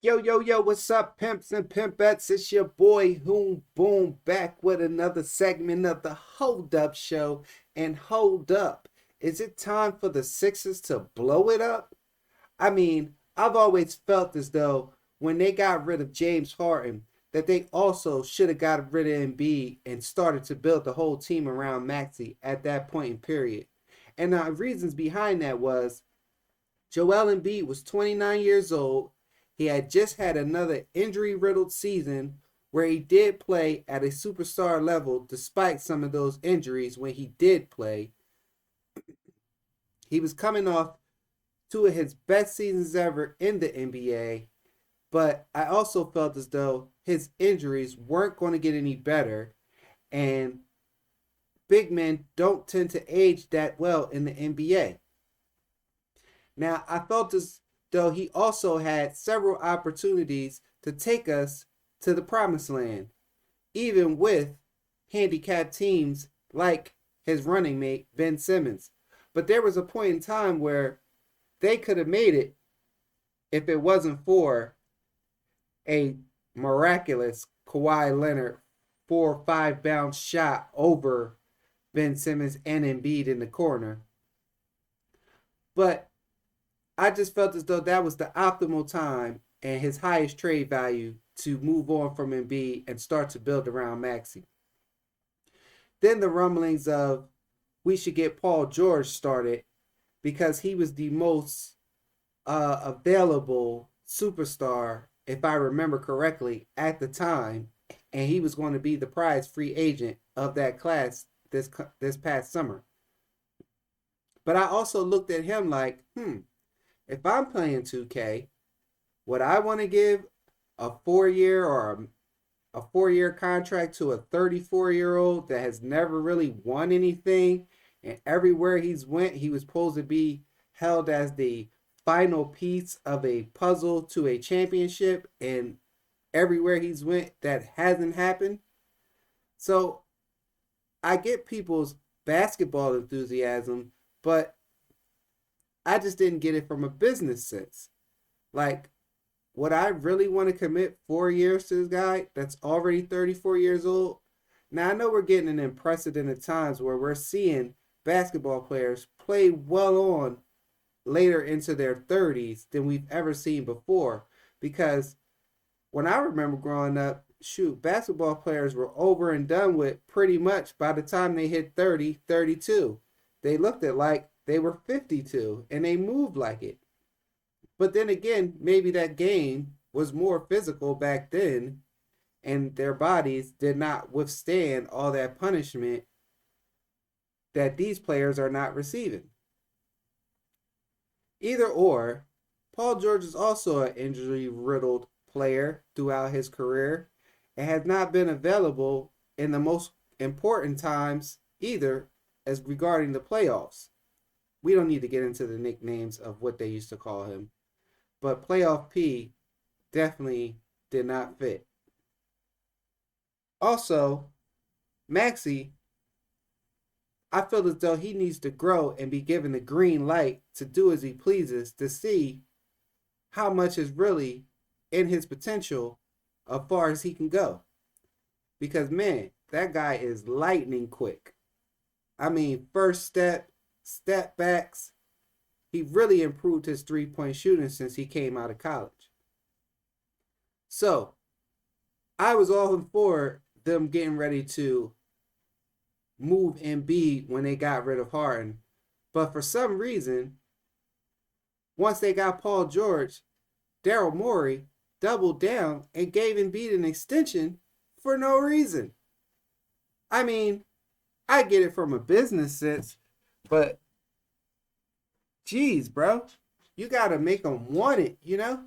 Yo, yo, yo, what's up, pimps and pimpettes? It's your boy Hoom Boom back with another segment of the Hold Up Show. And hold up, is it time for the Sixers to blow it up? I mean, I've always felt as though when they got rid of James Harden, that they also should have got rid of Embiid and started to build the whole team around Maxey at that point in period. And the reasons behind that was Joel Embiid was 29 years old. He had just had another injury riddled season where he did play at a superstar level despite some of those injuries when he did play. He was coming off two of his best seasons ever in the NBA, but I also felt as though his injuries weren't going to get any better, and big men don't tend to age that well in the NBA. Now, I felt as though he also had several opportunities to take us to the promised land, even with handicapped teams like his running mate, Ben Simmons. But there was a point in time where they could have made it if it wasn't for a miraculous Kawhi Leonard 4 or 5 bounce shot over Ben Simmons and Embiid in the corner. But I just felt as though that was the optimal time and his highest trade value to move on from Embiid and start to build around Maxey. Then the rumblings of we should get Paul George started because he was the most available superstar, if I remember correctly, at the time, and he was going to be the prize free agent of that class this past summer. But I also looked at him like, if I'm playing 2K, would I want to give a 4 year or a 4 year contract to a 34-year-old that has never really won anything, and everywhere he's went, he was supposed to be held as the final piece of a puzzle to a championship, and everywhere he's went, that hasn't happened. So I get people's basketball enthusiasm, but I just didn't get it from a business sense. Like, would I really want to commit 4 years to this guy that's already 34 years old? Now, I know we're getting in unprecedented times where we're seeing basketball players play well on later into their 30s than we've ever seen before. Because when I remember growing up, shoot, basketball players were over and done with pretty much by the time they hit 30, 32. They looked at like they were 52 and they moved like it. But then again, maybe that game was more physical back then and their bodies did not withstand all that punishment that these players are not receiving. Either or, Paul George is also an injury riddled player throughout his career and has not been available in the most important times either as regarding the playoffs. We don't need to get into the nicknames of what they used to call him, but playoff P definitely did not fit. Also, Maxey, I feel as though he needs to grow and be given the green light to do as he pleases to see how much is really in his potential as far as he can go. Because, man, that guy is lightning quick. I mean, first step backs, he really improved his 3 point shooting since he came out of college. So, I was all for them getting ready to move Embiid when they got rid of Harden. But for some reason, once they got Paul George, Daryl Morey doubled down and gave Embiid an extension for no reason. I mean, I get it from a business sense, but geez, bro, you got to make him want it, you know?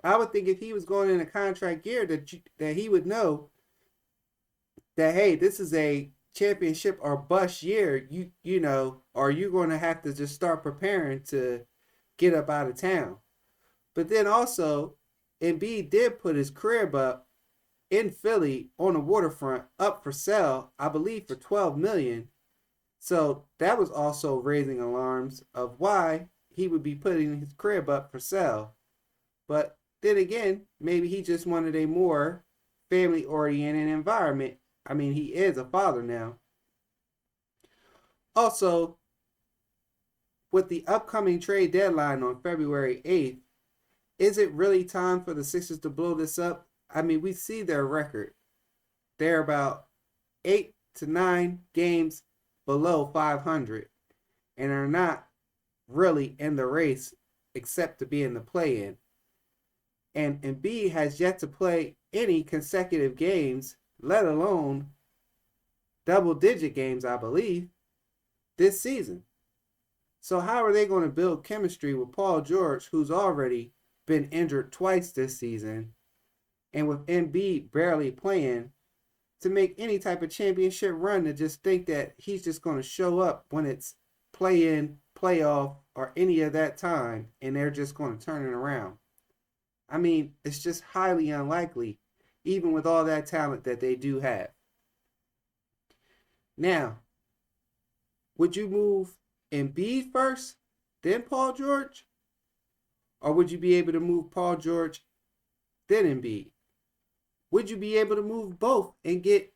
I would think if he was going in a contract year that he would know that, hey, this is a championship or bust year, you know, or you're going to have to just start preparing to get up out of town. But then also, Embiid did put his crib up in Philly on the waterfront up for sale, I believe for 12 million. So that was also raising alarms of why he would be putting his crib up for sale. But Then again, maybe he just wanted a more family-oriented environment. I mean, he is a father now. Also, with the upcoming trade deadline on February 8th, is it really time for the Sixers to blow this up? I mean, we see their record. They're about 8 to 9 games below 500 and are not really in the race except to be in the play-in. And Embiid has yet to play any consecutive games, let alone double-digit games, I believe, this season. So how are they going to build chemistry with Paul George, who's already been injured twice this season, and with Embiid barely playing, to make any type of championship run to just think that he's just going to show up when it's play-in, playoff, or any of that time, and they're just going to turn it around? I mean, it's just highly unlikely, even with all that talent that they do have. Now, would you move Embiid first, then Paul George? Or would you be able to move Paul George, then Embiid? Would you be able to move both and get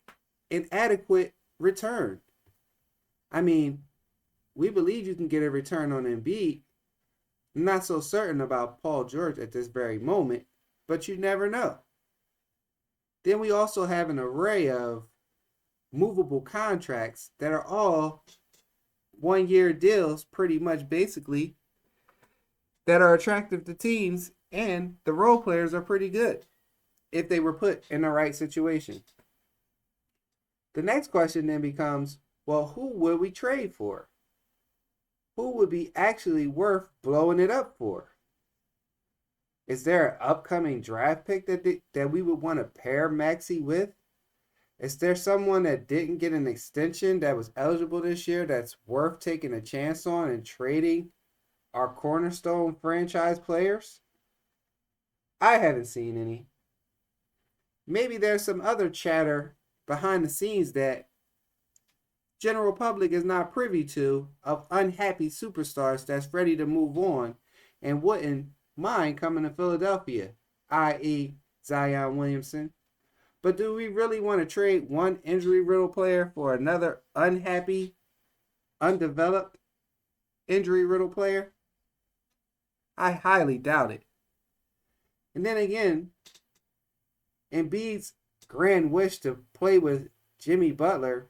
an adequate return? I mean, we believe you can get a return on Embiid. I'm not so certain about Paul George at this very moment, but you never know. Then we also have an array of movable contracts that are all one-year deals, pretty much basically, that are attractive to teams, and the role players are pretty good if they were put in the right situation. The next question then becomes, well, who would we trade for? Who would be actually worth blowing it up for? Is there an upcoming draft pick that we would want to pair Maxey with? Is there someone that didn't get an extension that was eligible this year that's worth taking a chance on and trading our cornerstone franchise players? I haven't seen any. Maybe there's some other chatter behind the scenes that general public is not privy to, of unhappy superstars that's ready to move on and wouldn't mind coming to Philadelphia, i.e. Zion Williamson. But do we really want to trade one injury-riddled player for another unhappy, undeveloped, injury-riddled player? I highly doubt it. And then again, Embiid's grand wish to play with Jimmy Butler,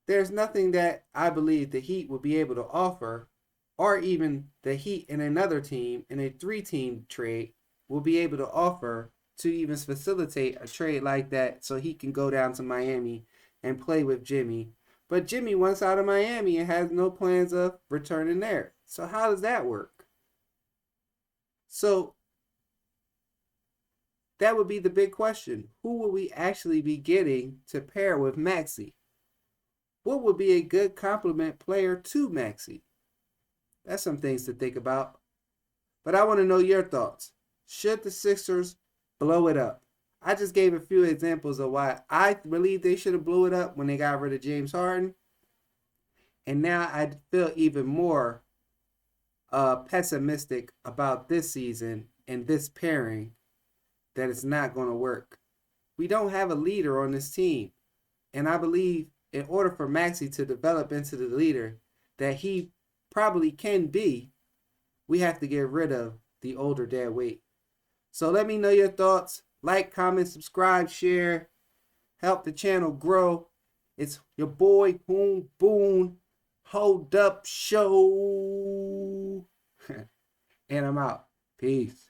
there's nothing that I believe the Heat will be able to offer, or even the Heat in another team in a 3-team trade will be able to offer to even facilitate a trade like that so he can go down to Miami and play with Jimmy. But Jimmy wants out of Miami and has no plans of returning there. So how does that work? So that would be the big question. Who will we actually be getting to pair with Maxey? What would be a good complement player to Maxey? That's some things to think about. But I want to know your thoughts. Should the Sixers blow it up? I just gave a few examples of why I believe they should have blew it up when they got rid of James Harden. And now I feel even more pessimistic about this season and this pairing, that it's not going to work. We don't have a leader on this team. And I believe in order for Maxey to develop into the leader that he probably can be, we have to get rid of the older dead weight. So let me know your thoughts. Like, comment, subscribe, share. Help the channel grow. It's your boy, Boom Boone. Hold up show. And I'm out. Peace.